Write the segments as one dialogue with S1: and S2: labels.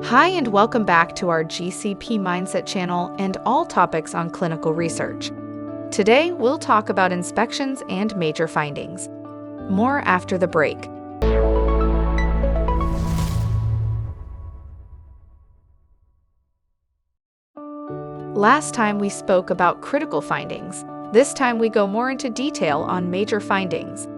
S1: Hi, and welcome back to our GCP-Mindset channel and all topics on clinical research. Today, we'll talk about inspections and major findings. More after the break. Last time we spoke about critical findings. This time we go more into detail on major findings.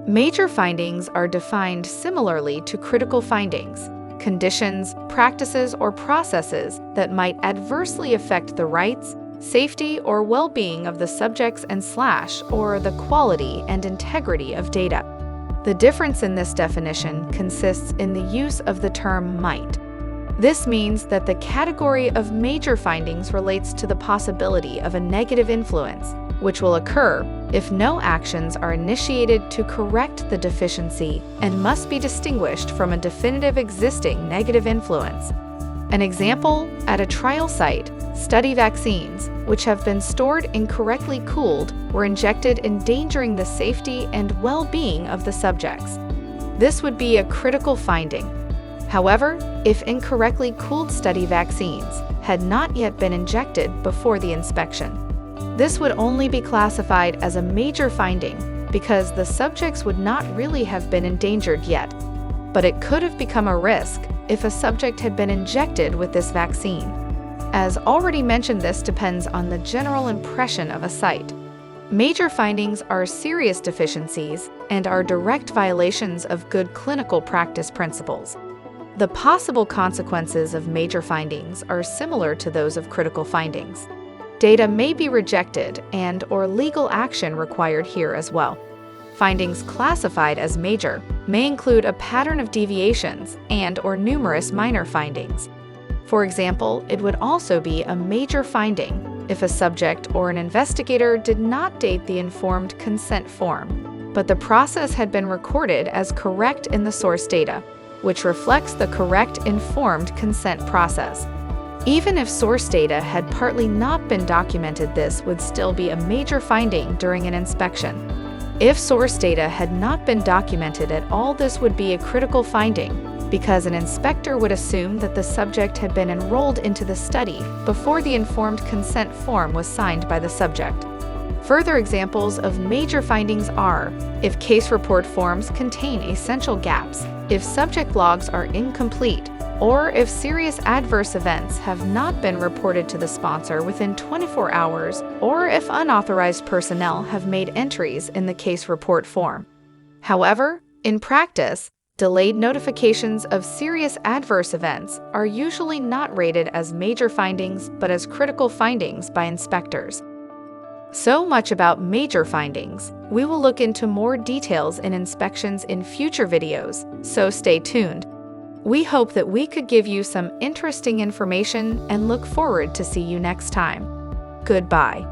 S1: Major findings are defined similarly to critical findings: conditions, practices, or processes that might adversely affect the rights, safety, or well-being of the subjects or the quality and integrity of data. The difference in this definition consists in the use of the term might. This means that the category of major findings relates to the possibility of a negative influence, which will occur if no actions are initiated to correct the deficiency and must be distinguished from a definitive existing negative influence. An example, at a trial site, study vaccines, which have been stored incorrectly cooled, were injected, endangering the safety and well-being of the subjects. This would be a critical finding. However, if incorrectly cooled study vaccines had not yet been injected before the inspection, this would only be classified as a major finding because the subjects would not really have been endangered yet, but it could have become a risk if a subject had been injected with this vaccine. As already mentioned, this depends on the general impression of a site. Major findings are serious deficiencies and are direct violations of good clinical practice principles. The possible consequences of major findings are similar to those of critical findings. Data may be rejected and/or legal action required here as well. Findings classified as major may include a pattern of deviations and/or numerous minor findings. For example, it would also be a major finding if a subject or an investigator did not date the informed consent form, but the process had been recorded as correct in the source data, which reflects the correct informed consent process. Even if source data had partly not been documented, this would still be a major finding during an inspection. If source data had not been documented at all, this would be a critical finding because an inspector would assume that the subject had been enrolled into the study before the informed consent form was signed by the subject. Further examples of major findings are if case report forms contain essential gaps, if subject logs are incomplete, or if serious adverse events have not been reported to the sponsor within 24 hours, or if unauthorized personnel have made entries in the case report form. However, in practice, delayed notifications of serious adverse events are usually not rated as major findings but as critical findings by inspectors. So much about major findings. We will look into more details in inspections in future videos, so stay tuned. We hope that we could give you some interesting information and look forward to see you next time. Goodbye.